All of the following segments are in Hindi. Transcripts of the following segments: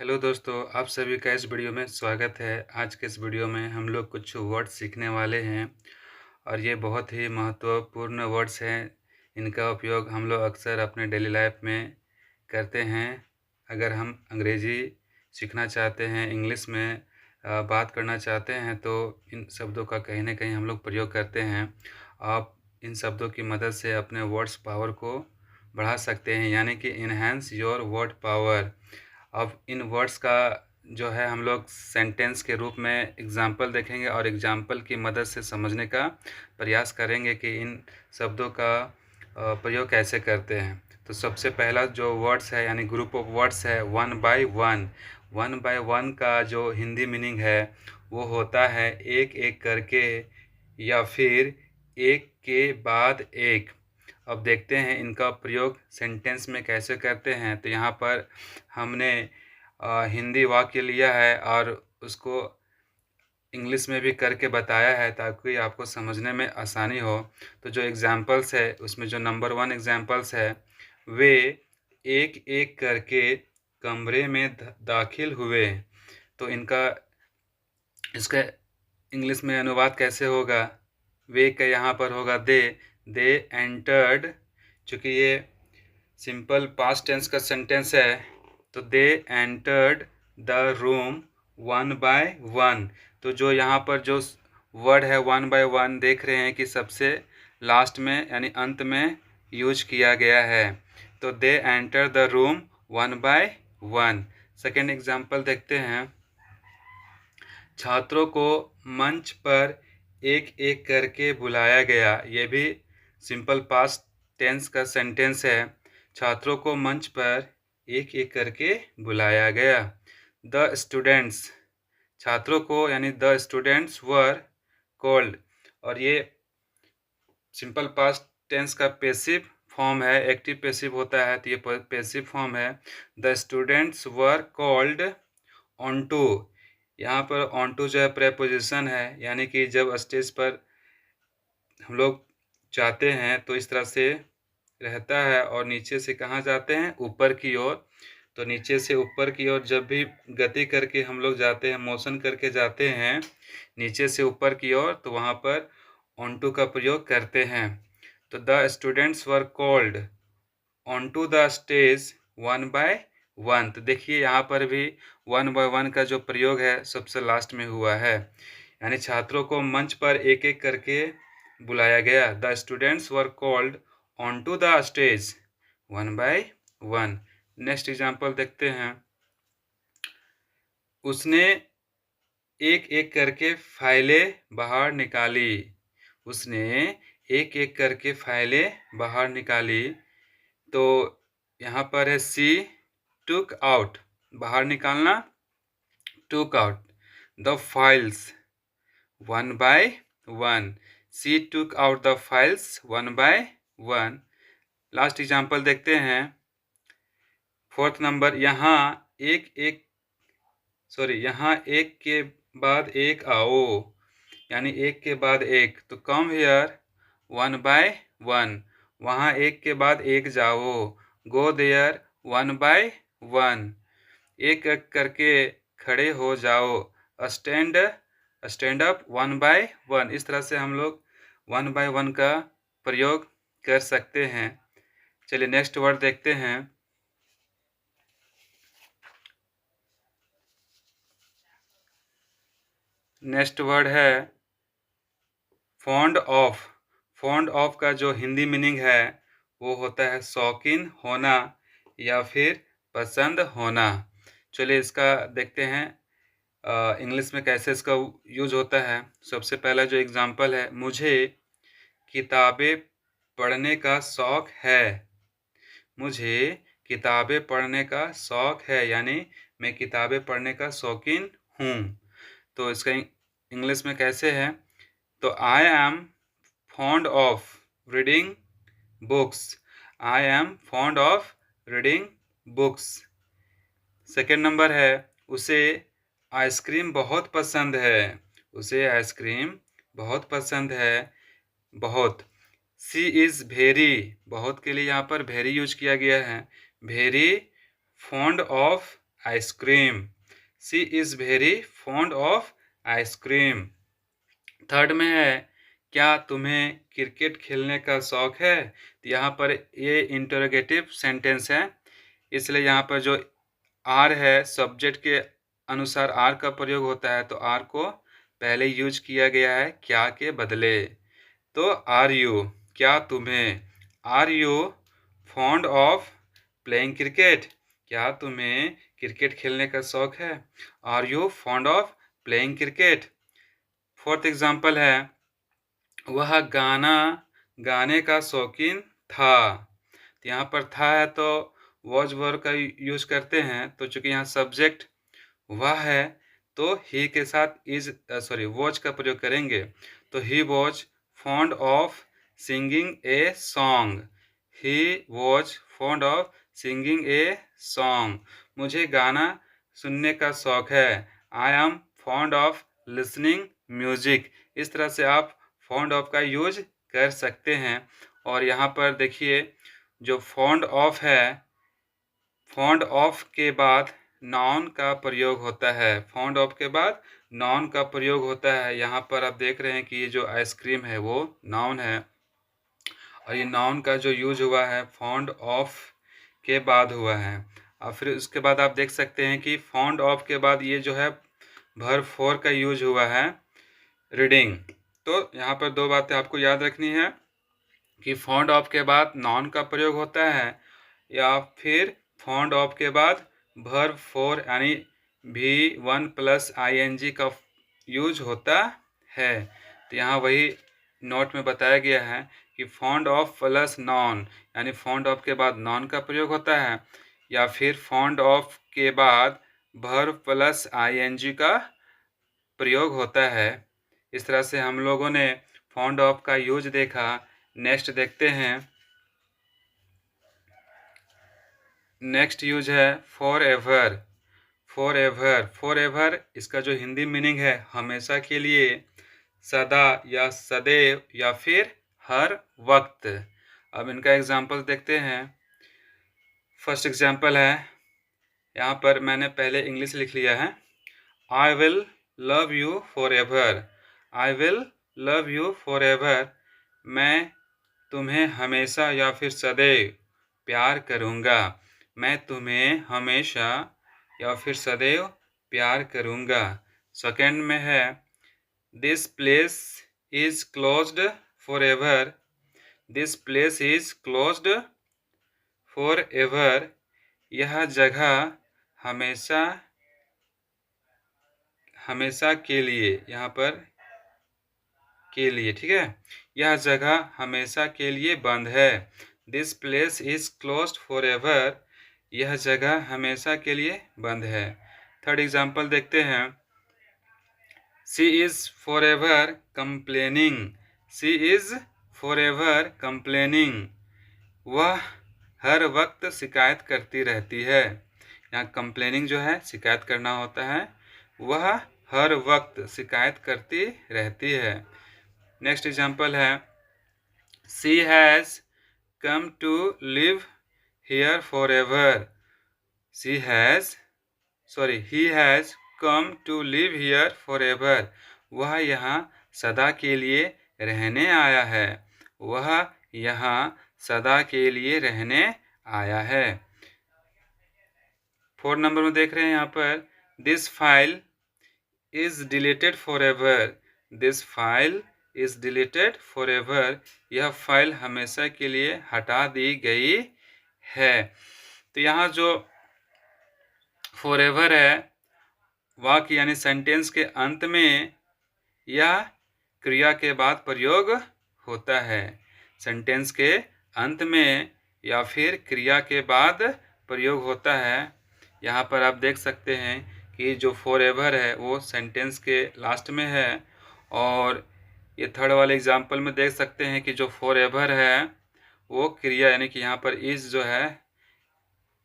हेलो दोस्तों, आप सभी का इस वीडियो में स्वागत है। आज के इस वीडियो में हम लोग कुछ वर्ड्स सीखने वाले हैं और ये बहुत ही महत्वपूर्ण वर्ड्स हैं। इनका उपयोग हम लोग अक्सर अपने डेली लाइफ में करते हैं। अगर हम अंग्रेज़ी सीखना चाहते हैं, इंग्लिश में बात करना चाहते हैं तो इन शब्दों का कहीं न कहीं हम लोग प्रयोग करते हैं। आप इन शब्दों की मदद से अपने वर्ड्स पावर को बढ़ा सकते हैं, यानी कि एनहांस योर वर्ड पावर। अब इन वर्ड्स का जो है हम लोग सेंटेंस के रूप में एग्ज़ाम्पल देखेंगे और एग्ज़ाम्पल की मदद से समझने का प्रयास करेंगे कि इन शब्दों का प्रयोग कैसे करते हैं। तो सबसे पहला जो वर्ड्स है यानी ग्रुप ऑफ वर्ड्स है one by one. One by one का जो हिंदी मीनिंग है वो होता है एक-एक करके या फिर एक के बाद एक। अब देखते हैं इनका प्रयोग सेंटेंस में कैसे करते हैं। तो यहाँ पर हमने हिंदी वाक्य लिया है और उसको इंग्लिश में भी करके बताया है ताकि आपको समझने में आसानी हो। तो जो एग्ज़ाम्पल्स है उसमें जो नंबर 1 एग्ज़ाम्पल्स है, वे एक-एक करके कमरे में दाखिल हुए। तो इसका इंग्लिश में अनुवाद कैसे होगा? वे का यहाँ पर होगा दे एंटर्ड। चूँकि ये सिंपल पास्ट टेंस का सेंटेंस है तो they entered the room one by one. तो जो यहाँ पर जो वर्ड है वन बाय वन देख रहे हैं कि सबसे लास्ट में यानी अंत में यूज किया गया है। तो they enter the room one by one. Second example देखते हैं। छात्रों को मंच पर एक-एक करके बुलाया गया। ये भी सिंपल पास्ट टेंस का सेंटेंस है। छात्रों को मंच पर एक-एक करके बुलाया गया। द स्टूडेंट्स, छात्रों को यानी द स्टूडेंट्स वर कॉल्ड। और ये सिंपल पास्ट टेंस का पैसिव फॉर्म है। एक्टिव पैसिव होता है तो ये पैसिव फॉर्म है। The students were called on to. यहाँ पर ऑन टू जो है प्रेपोजिशन है, यानी कि जब स्टेज पर हम लोग जाते हैं तो इस तरह से रहता है और नीचे से कहाँ जाते हैं, ऊपर की ओर। तो नीचे से ऊपर की ओर जब भी गति करके हम लोग जाते हैं, मोशन करके जाते हैं नीचे से ऊपर की ओर, तो वहाँ पर ऑन टू का प्रयोग करते हैं। तो the students were called on to the stage one by one. तो देखिए यहाँ पर भी वन बाय वन का जो प्रयोग है सबसे लास्ट में हुआ है, यानी छात्रों को मंच पर एक-एक करके बुलाया गया। The students were called on to the stage one by one. Next example देखते हैं। उसने एक-एक करके फाइलें बाहर निकाली। उसने एक-एक करके फाइलें बाहर निकाली। तो यहाँ पर है सी टुक आउट, बाहर निकालना, took out the files one by one. See took out the files one by one. Last example देखते हैं। फोर्थ नंबर, यहाँ एक के बाद एक आओ, यानी एक के बाद एक। तो come here one by one. वहाँ एक के बाद एक जाओ। Go there one by one. एक एक करके खड़े हो जाओ। Stand up one by one. इस तरह से हम लोग वन बाय वन का प्रयोग कर सकते हैं। चलिए नेक्स्ट वर्ड देखते हैं। नेक्स्ट वर्ड है फॉन्ड ऑफ। फॉन्ड ऑफ का जो हिंदी मीनिंग है वो होता है शौकीन होना या फिर पसंद होना। चलिए इसका देखते हैं इंग्लिश में कैसे इसका यूज होता है। सबसे पहला जो एग्जांपल है, मुझे किताबें पढ़ने का शौक है। मुझे किताबें पढ़ने का शौक है, यानी मैं किताबें पढ़ने का शौकीन हूँ। तो इसका इंग्लिश में कैसे है, तो I am fond of reading books. I am fond of reading books. Second number है, उसे आइसक्रीम बहुत पसंद है। उसे आइसक्रीम बहुत पसंद है, बहुत। सी इज़ वेरी, बहुत के लिए यहाँ पर वेरी यूज किया गया है। Very fond of ice cream. She is very fond of ice cream. Third में है, क्या तुम्हें क्रिकेट खेलने का शौक है? तो यहाँ पर ये इंटरोगेटिव सेंटेंस है, इसलिए यहाँ पर जो आर है सब्जेक्ट के अनुसार आर का प्रयोग होता है, तो आर को पहले यूज किया गया है क्या के बदले। तो आर यू, क्या तुम्हें, are you fond of playing cricket? क्या तुम्हें क्रिकेट खेलने का शौक है? Are you fond of playing cricket? Fourth example है, वह गाना गाने का शौकीन था। तो यहाँ पर था है तो वॉज वर्ब का यूज करते हैं, तो चूंकि यहाँ सब्जेक्ट वह है तो ही के साथ इज वॉज का प्रयोग करेंगे। तो he was fond of singing a song. He was fond of singing a song. मुझे गाना सुनने का शौक है। I am fond of listening music. इस तरह से आप फॉन्ड ऑफ का यूज कर सकते हैं। और यहाँ पर देखिए जो फॉन्ड ऑफ है, फॉन्ड ऑफ के बाद नाउन का प्रयोग होता है। फॉन्ड ऑफ के बाद नाउन का प्रयोग होता है। यहाँ पर आप देख रहे हैं कि ये जो आइसक्रीम है वो नाउन है, और ये नाउन का जो यूज हुआ है फॉन्ड ऑफ के बाद हुआ है। और फिर उसके बाद आप देख सकते हैं कि फॉन्ड ऑफ के बाद ये जो है वर्ब फोर का यूज हुआ है, रीडिंग। तो यहाँ पर दो बातें आपको याद रखनी है कि फॉन्ड ऑफ के बाद नाउन का प्रयोग होता है, या फिर फॉन्ड ऑफ के बाद वर्ब फोर यानी V1 प्लस ING का यूज होता है। तो यहाँ वही नोट में बताया गया है कि फॉन्ड ऑफ प्लस नाउन यानी फॉन्ड ऑफ के बाद नाउन का प्रयोग होता है, या फिर फॉन्ड ऑफ के बाद वर्ब प्लस ING का प्रयोग होता है। इस तरह से हम लोगों ने फॉन्ड ऑफ का यूज देखा। नेक्स्ट देखते हैं, नेक्स्ट यूज है for ever. For ever, for ever इसका जो हिंदी मीनिंग है हमेशा के लिए, सदा या सदैव या फिर हर वक्त। अब इनका एग्जाम्पल देखते हैं। फर्स्ट एग्जाम्पल है, यहाँ पर मैंने पहले इंग्लिश लिख लिया है, I will love you for ever. I will love you for ever, मैं तुम्हें हमेशा या फिर सदैव प्यार करूँगा। मैं तुम्हें हमेशा या फिर सदैव प्यार करूँगा। सेकेंड में है, this place is closed for ever. This place is closed for ever, यह जगह हमेशा हमेशा के लिए, यहाँ पर के लिए, ठीक है, यह जगह हमेशा के लिए बंद है। This place is closed for ever, यह जगह हमेशा के लिए बंद है। थर्ड एग्जाम्पल देखते हैं, she is for ever complaining. She is for ever complaining, वह हर वक्त शिकायत करती रहती है। यहाँ कंप्लेनिंग जो है शिकायत करना होता है, वह हर वक्त शिकायत करती रहती है। नेक्स्ट एग्जाम्पल है, she has come to live here forever. She has he has come to live here forever, वह यहाँ सदा के लिए रहने आया है। वह यहाँ सदा के लिए रहने आया है। 4 नंबर में देख रहे हैं यहाँ पर, this file is deleted for ever. This file is deleted for ever, यह फाइल हमेशा के लिए हटा दी गई है। तो यहाँ जो फॉर एवर है, वाक्य यानी सेंटेंस के अंत में यह क्रिया के बाद प्रयोग होता है। सेंटेंस के अंत में या फिर क्रिया के बाद प्रयोग होता है। यहाँ पर आप देख सकते हैं कि जो फॉर एवर है वो सेंटेंस के लास्ट में है, और ये थर्ड वाले एग्जाम्पल में देख सकते हैं कि जो फॉर एवर है वो क्रिया यानी कि यहाँ पर इज जो है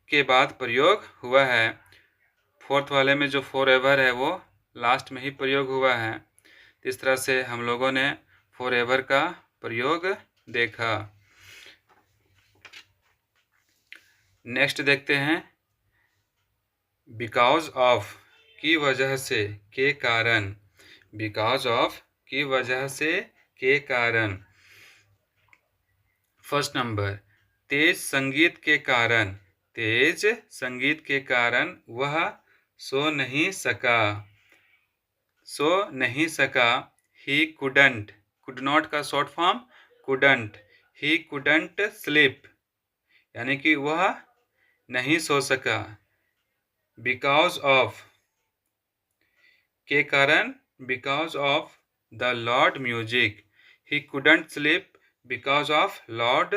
के बाद प्रयोग हुआ है। फोर्थ वाले में जो फॉर एवर है वो लास्ट में ही प्रयोग हुआ है। इस तरह से हम लोगों ने फॉर एवर का प्रयोग देखा। नेक्स्ट देखते हैं, बिकॉज ऑफ की वजह से, के कारण, बिकॉज ऑफ की वजह से, के कारण। फर्स्ट नंबर, तेज संगीत के कारण, तेज संगीत के कारण वह सो नहीं सका, सो नहीं सका। ही कुडंट, कुड नॉट का short form couldn't, he couldn't sleep, यानी कि वह नहीं सो सका। बिकॉज ऑफ के कारण, because of the Lord music, he couldn't sleep because of Lord,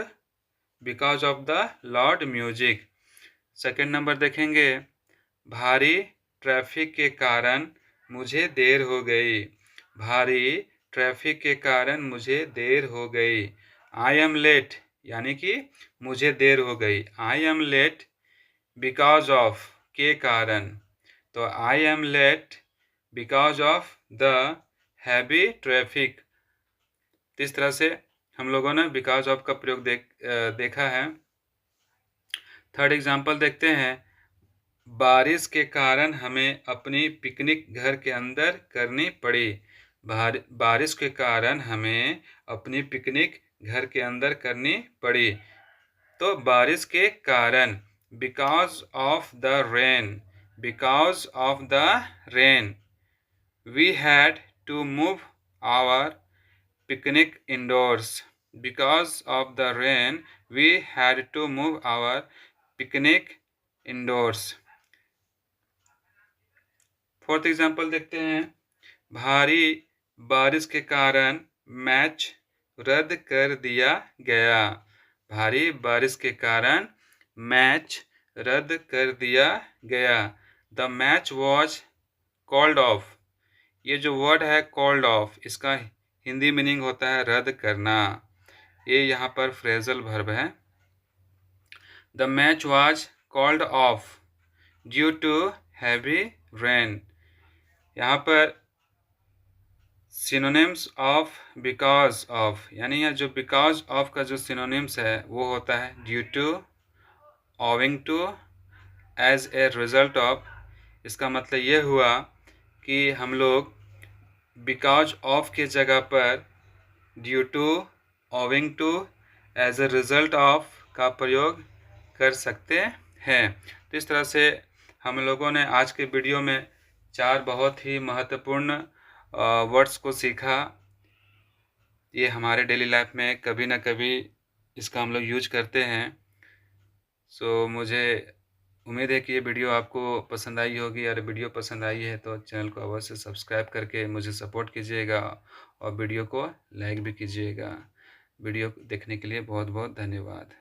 because of the Lord music. Second number देखेंगे, भारी ट्रैफिक के कारण मुझे देर हो गई, भारी ट्रैफिक के कारण मुझे देर हो गई। आई एम लेट, यानी कि मुझे देर हो गई। I am late because of के कारण, तो I am late because of the heavy traffic. इस तरह से हम लोगों ने बिकॉज ऑफ का प्रयोग देखा है। थर्ड एग्जाम्पल देखते हैं, बारिश के कारण हमें अपनी पिकनिक घर के अंदर करनी पड़ी, बारिश के कारण हमें अपनी पिकनिक घर के अंदर करनी पड़ी। तो बारिश के कारण, because of the rain, because of the rain we had to move our picnic indoors, because of the rain we had to move our picnic indoors. Fourth example देखते हैं, भारी बारिश के कारण मैच रद्द कर दिया गया, भारी बारिश के कारण मैच रद्द कर दिया गया। The match was called of, ये जो वर्ड है कॉल्ड ऑफ, इसका हिंदी मीनिंग होता है रद्द करना, ये यहाँ पर फ्रेजल वर्ब है। The match was called off due to heavy rain, यहाँ पर सिनोनिम्स ऑफ बिकॉज ऑफ, यानी यहाँ जो बिकॉज ऑफ का जो सिनोनिम्स है वो होता है due to, owing to, as a result of. इसका मतलब ये हुआ कि हम लोग बिकॉज ऑफ के जगह पर due to, owing to, as a result of का प्रयोग कर सकते हैं। तो इस तरह से हम लोगों ने आज के वीडियो में 4 बहुत ही महत्वपूर्ण वर्ड्स को सीखा। ये हमारे डेली लाइफ में कभी ना कभी इसका हम लोग यूज करते हैं। सो मुझे उम्मीद है कि ये वीडियो आपको पसंद आई होगी, और वीडियो पसंद आई है तो चैनल को अवश्य सब्सक्राइब करके मुझे सपोर्ट कीजिएगा, और वीडियो को लाइक भी कीजिएगा। वीडियो देखने के लिए बहुत बहुत धन्यवाद।